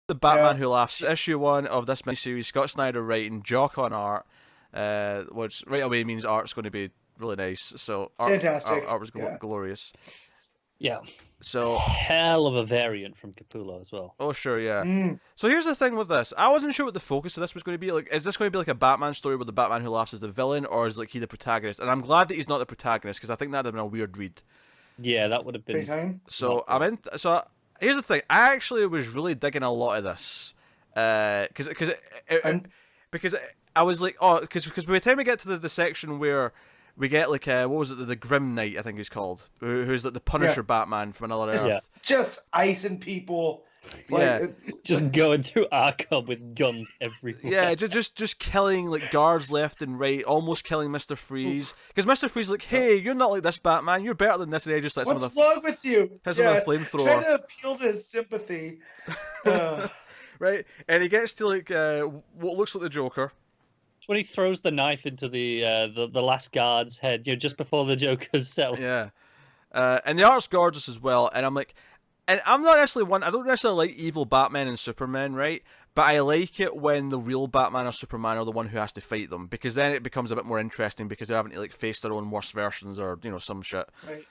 The Batman Who Laughs, issue 1 of this miniseries, Scott Snyder writing, Jock on art, which right away means art's going to be really nice. So fantastic. Art was glorious. Yeah. So hell of a variant from Capullo as well. Oh sure, yeah. So here's the thing with this. I wasn't sure what the focus of this was going to be. Like, is this going to be like a Batman story where the Batman Who Laughs is the villain, or is like he the protagonist? And I'm glad that he's not the protagonist because I think that'd have been a weird read. Yeah, that would have been. So I'm in. So here's the thing. I actually was really digging a lot of this, because I was like, because by the time we get to the section where we get like what was it, the Grim Knight, I think he's called, who's like the Punisher Batman from another Earth. Yeah. Just icing people. Just going through Arkham with guns everywhere. Yeah, just killing like guards left and right, almost killing Mr. Freeze. Because Mr. Freeze is like, hey, you're not like this Batman, you're better than this, and he just lets What's wrong with you? Hits him with a flamethrower. Trying to appeal to his sympathy. Right, and he gets to like what looks like the Joker. When he throws the knife into the last guard's head, just before the Joker's cell. Yeah, and the art's gorgeous as well. And I'm like, and I'm not necessarily I don't necessarily like evil Batman and Superman, right? But I like it when the real Batman or Superman are the one who has to fight them, because then it becomes a bit more interesting because they're having to like face their own worst versions or some shit. Right.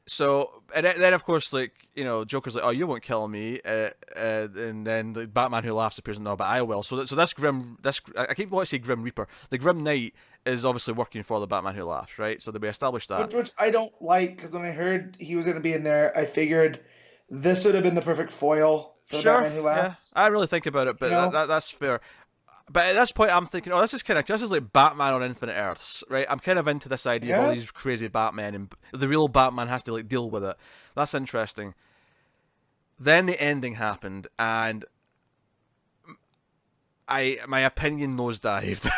So and then of course like Joker's like, oh, you won't kill me, and then the Batman Who Laughs appears, no, but I will. So this I keep wanting to say Grim Reaper. The Grim Knight is obviously working for the Batman Who Laughs, right? So we established that. Which I don't like, because when I heard he was going to be in there, I figured this would have been the perfect foil for the Batman Who Laughs. Yeah, I really think about it, but that's fair. But at this point, I'm thinking, this is like Batman on Infinite Earths, right? I'm kind of into this idea of all these crazy Batmen, and the real Batman has to like deal with it. That's interesting. Then the ending happened, and my opinion nosedived.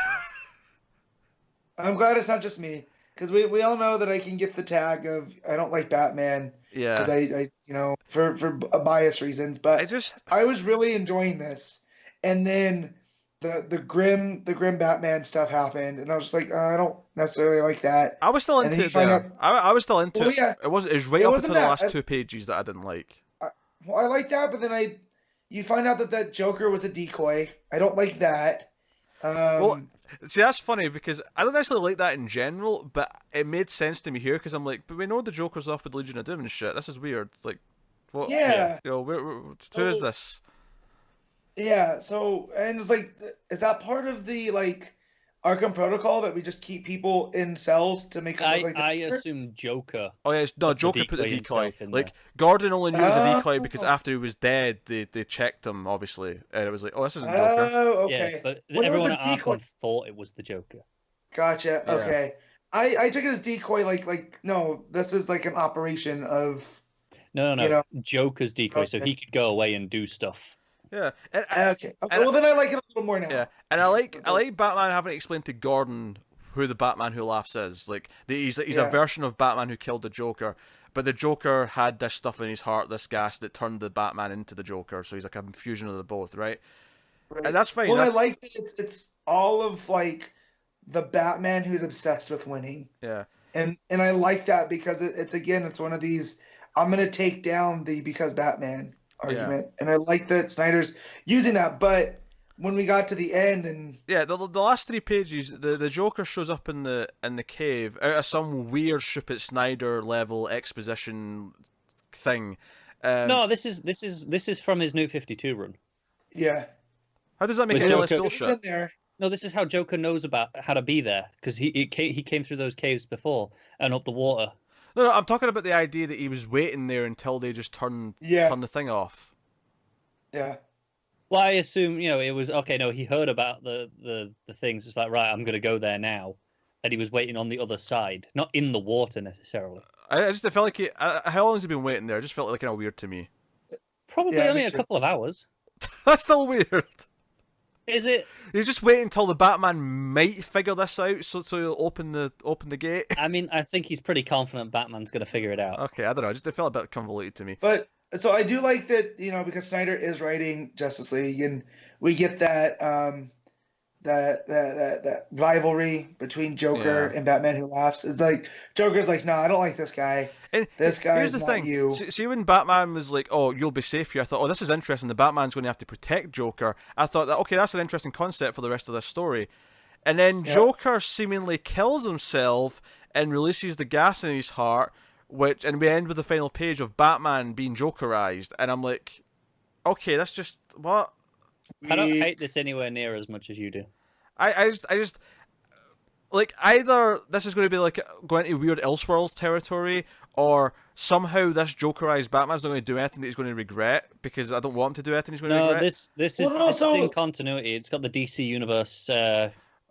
I'm glad it's not just me, because we all know that I can get the tag of I don't like Batman. Yeah. Because I for bias reasons, but I was really enjoying this, and then the grim Batman stuff happened, and I was just like, I don't necessarily like that. I was still into it there. I was still into it. Yeah, it was right up until the last 2 pages that I didn't like. I like that, but then you find out that Joker was a decoy. I don't like that. Well, see, that's funny because I don't necessarily like that in general, but it made sense to me here because I'm like, but we know the Joker's off with Legion of Doom and shit. This is weird. It's like, what? Yeah. Who is this? Yeah. So, and it's like, is that part of the like Arkham Protocol that we just keep people in cells to make? I assume Joker. Oh yeah, no, Joker put the decoy. Like Gordon only knew it was a decoy because after he was dead, they checked him obviously, and it was like, oh, this isn't Joker. Oh, okay. Yeah, but everyone at Arkham thought it was the Joker. Gotcha. Yeah. Okay. I took it as decoy. Like no, this is like an operation of. No. Joker's decoy, so he could go away and do stuff. Yeah. Okay. Well, then I like it a little more now. Yeah, and I like Batman having to explain to Gordon who the Batman Who Laughs is. Like he's a version of Batman who killed the Joker, but the Joker had this stuff in his heart, this gas that turned the Batman into the Joker. So he's like a fusion of the both, right? And that's fine. Well, I like that it's all of like the Batman who's obsessed with winning. Yeah. And I like that because it's one of these I'm gonna take down the because Batman argument, and I like that Snyder's using that. But when we got to the end, and the last 3 pages, the Joker shows up in the cave out of some weird stupid Snyder level exposition thing. No, this is from his New 52 run. Yeah. How does that make any less bullshit? No, this is how Joker knows about how to be there because he came through those caves before and up the water. No, I'm talking about the idea that he was waiting there until they just turn the thing off. Yeah. Well, I assume it was okay. No, he heard about the things. It's like, right, I'm gonna go there now, and he was waiting on the other side, not in the water necessarily. I felt like how long has he been waiting there? It just felt like kind of weird to me. Probably only a couple of hours. That's still weird. Is it? He's just waiting until the Batman might figure this out, so he'll open the gate. I mean, I think he's pretty confident Batman's gonna figure it out. Okay, I don't know. It felt a bit convoluted to me. But so I do like that, because Snyder is writing Justice League, and we get that that rivalry between Joker and Batman Who Laughs. It's like Joker's like, no, I don't like this guy. And this guy here's is the not thing. you. See, when Batman was like, "Oh, you'll be safe here," I thought, "Oh, this is interesting. The Batman's going to have to protect Joker." I thought that okay, that's an interesting concept for the rest of this story. And then Joker seemingly kills himself and releases the gas in his heart, and we end with the final page of Batman being Jokerized, and I'm like, okay, that's just what. I don't hate this anywhere near as much as you do. I just like either this is going to be like going to weird Elseworlds territory, or somehow this Jokerized Batman's not going to do anything that he's going to regret because I don't want him to do anything he's going to regret. This is in continuity. It's got the DC Universe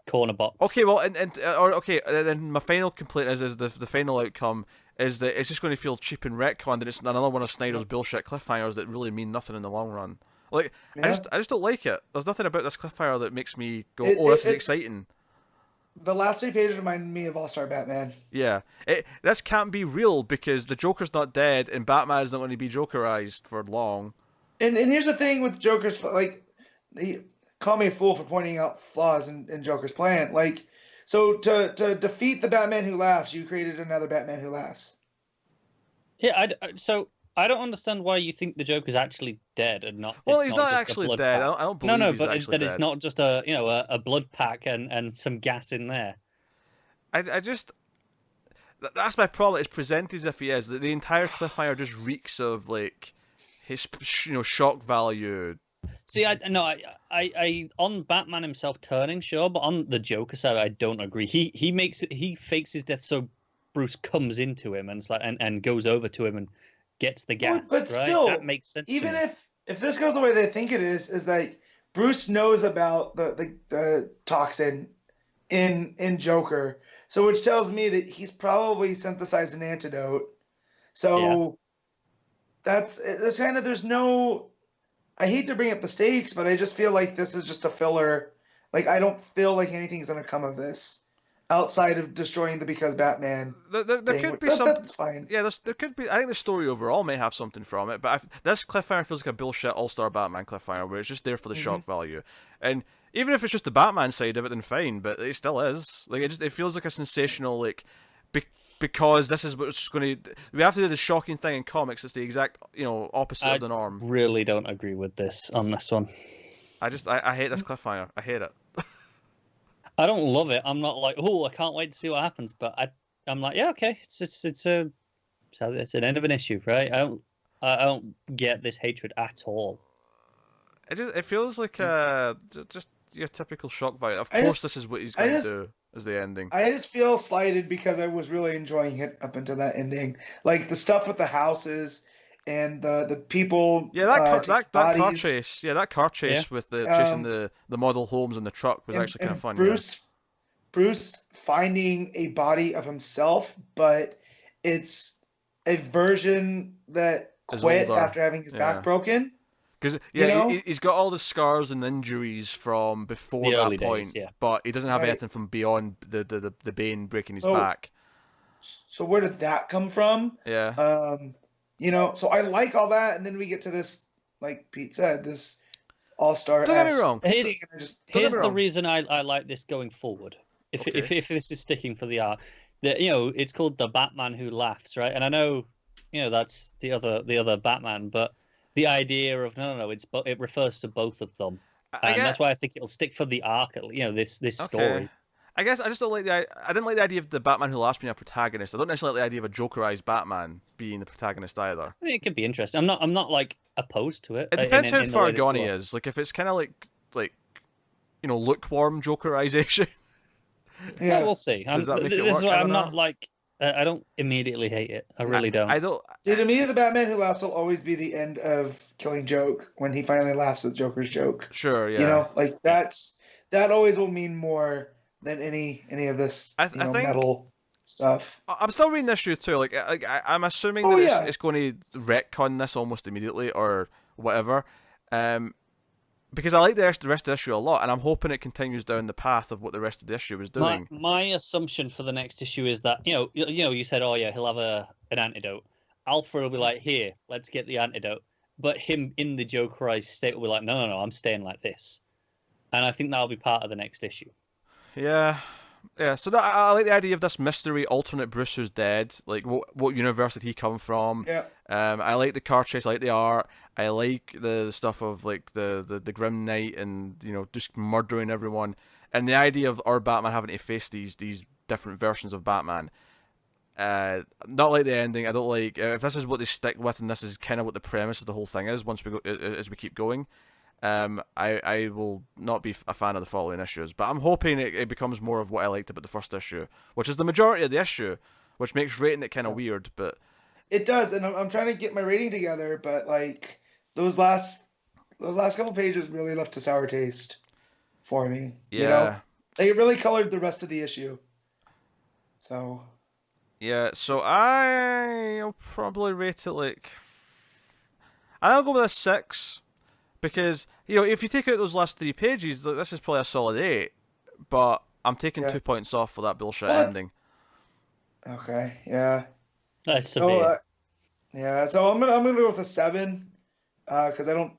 corner box. Okay, well, and then my final complaint is the final outcome is that it's just going to feel cheap and retconned, and it's another one of Snyder's bullshit cliffhangers that really mean nothing in the long run. Like, I just don't like it. There's nothing about this cliffhanger that makes me go, this is exciting. The last 3 pages remind me of All-Star Batman. Yeah. This can't be real because the Joker's not dead and Batman's not going to be Jokerized for long. And here's the thing with Joker's, like, call me a fool for pointing out flaws in Joker's plan. Like, so to defeat the Batman Who Laughs, you created another Batman Who Laughs. Yeah, so I don't understand why you think the Joker's actually dead and not. Well, he's not actually dead. I don't believe he's actually dead. It's not just a blood pack and some gas in there. I just that's my problem. It's presented as if he is. The entire cliffhanger just reeks of like his shock value. See, I on Batman himself turning, sure, but on the Joker side, I don't agree. He fakes his death so Bruce comes into him and it's like and goes over to him and gets the gas. But right? still, that makes sense. Even if this goes the way they think it is like Bruce knows about the toxin in Joker, so which tells me that he's probably synthesized an antidote. So that's kind of there's no. I hate to bring up the stakes, but I just feel like this is just a filler. Like, I don't feel like anything's going to come of this outside of destroying the Because Batman. There could be something. That's fine. Yeah, there could be. I think the story overall may have something from it, but this cliffhanger feels like a bullshit All-Star Batman cliffhanger where it's just there for the shock value. And even if it's just the Batman side of it, then fine, but it still is. Like, it feels like a sensational, like, because this is what's going to. We have to do the shocking thing in comics. It's the exact, opposite of the norm. I really don't agree with this on this one. I hate this cliffhanger. I hate it. I don't love it. I'm not like, oh, I can't wait to see what happens. But I'm like, yeah, okay. It's an end of an issue, right? I don't get this hatred at all. It feels like just your typical shock value. Of course, this is what he's going to do. Is the ending. I just feel slighted because I was really enjoying it up until that ending. Like the stuff with the houses and the people. Yeah, that car chase. Yeah, that car chase with the chasing the model homes and the truck was actually kind of fun. Bruce finding a body of himself, but it's a version that quit after having his back broken. Because he's got all the scars and injuries from before that point, but he doesn't have anything from beyond the Bane breaking his back. So where did that come from? Yeah. So I like all that, and then we get to this, like Pete said, this all-star. Don't get me wrong. Here's the reason I like this going forward. If this is sticking for the arc, it's called the Batman Who Laughs, right? And I know, that's the other Batman, but. The idea of no, it refers to both of them, and that's why I think it'll stick for the arc. This story. I guess I just don't like I didn't like the idea of the Batman Who Laughs being a protagonist. I don't necessarily like the idea of a Jokerized Batman being the protagonist either. I mean, it could be interesting. I'm not like opposed to it. It depends how far gone he is. Like if it's kind of like lukewarm Jokerization. Yeah, we'll see. Does that make it work? This is why I'm not like. I don't immediately hate it. I really don't. I don't. To me, the Batman Who Laughs will always be the end of Killing Joke when he finally laughs at Joker's joke. Sure, yeah. That always will mean more than any of this I think, metal stuff. I'm still reading this issue too. Like I'm assuming that it's going to retcon this almost immediately or whatever. Because I like the rest of the issue a lot, and I'm hoping it continues down the path of what the rest of the issue was doing. My assumption for the next issue is that you said, oh yeah, he'll have an antidote. Alfred will be like, here, let's get the antidote. But him in the Jokerized state will be like, no, I'm staying like this. And I think that'll be part of the next issue. Yeah. Yeah, so I like the idea of this mystery alternate Bruce who's dead. Like, what universe did he come from? Yeah. I like the car chase. I like the art. I like the stuff of like the Grim Knight and just murdering everyone. And the idea of our Batman having to face these different versions of Batman. Not like the ending. I don't like if this is what they stick with, and this is kind of what the premise of the whole thing is. Once we go, as we keep going. I will not be a fan of the following issues, but I'm hoping it becomes more of what I liked about the first issue, which is the majority of the issue, which makes rating it kind of weird, but it does. And I'm trying to get my rating together, but like those last couple pages really left a sour taste for me. Yeah, it really colored the rest of the issue. So so I'll probably rate it like I'll go with a 6. Because, if you take out those last 3 pages, this is probably a solid 8. But I'm taking 2 points off for that bullshit ending. Okay, yeah. That's severe. So I'm gonna go with a 7. Because I don't,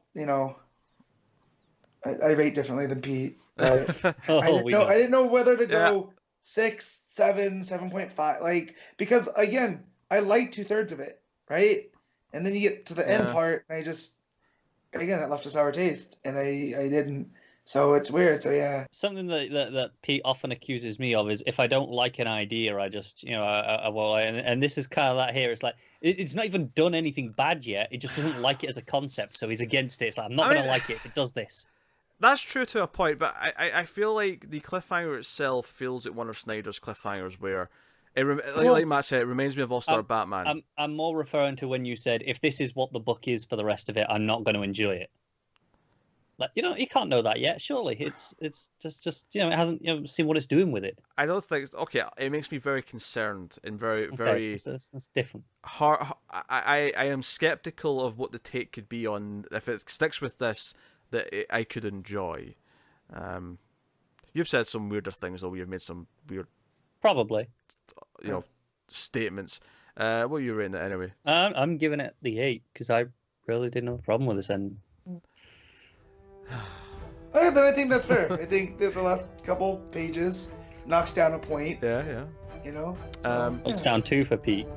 I rate differently than Pete. Right? I didn't know whether to go 6, 7, 7.5. Like, because again, I like 2/3 of it, right? And then you get to the end part, and again, it left a sour taste, and I didn't. So it's weird. So yeah. Something that Pete often accuses me of is if I don't like an idea, I just and this is kind of that here. It's like it's not even done anything bad yet. It just doesn't like it as a concept, so he's against it. It's like I'm not going to like it if it does this. That's true to a point, but I feel like the cliffhanger itself feels like one of Snyder's cliffhangers where. Like Matt said, it reminds me of All-Star Batman. I'm more referring to when you said, if this is what the book is for the rest of it, I'm not going to enjoy it. Like, you can't know that yet, surely. It's just it hasn't seen what it's doing with it. I don't think... Okay, it makes me very concerned and very... That's different. I am skeptical of what the take could be on... If it sticks with this, that I could enjoy. You've said some weirder things, though. You've made some weird... Probably. Statements. What are you rating it anyway? I'm giving it the 8 because I really didn't have a problem with this ending. Okay, then I think that's fair. I think the last couple pages knocks down a point. Yeah. It's down 2 for Pete.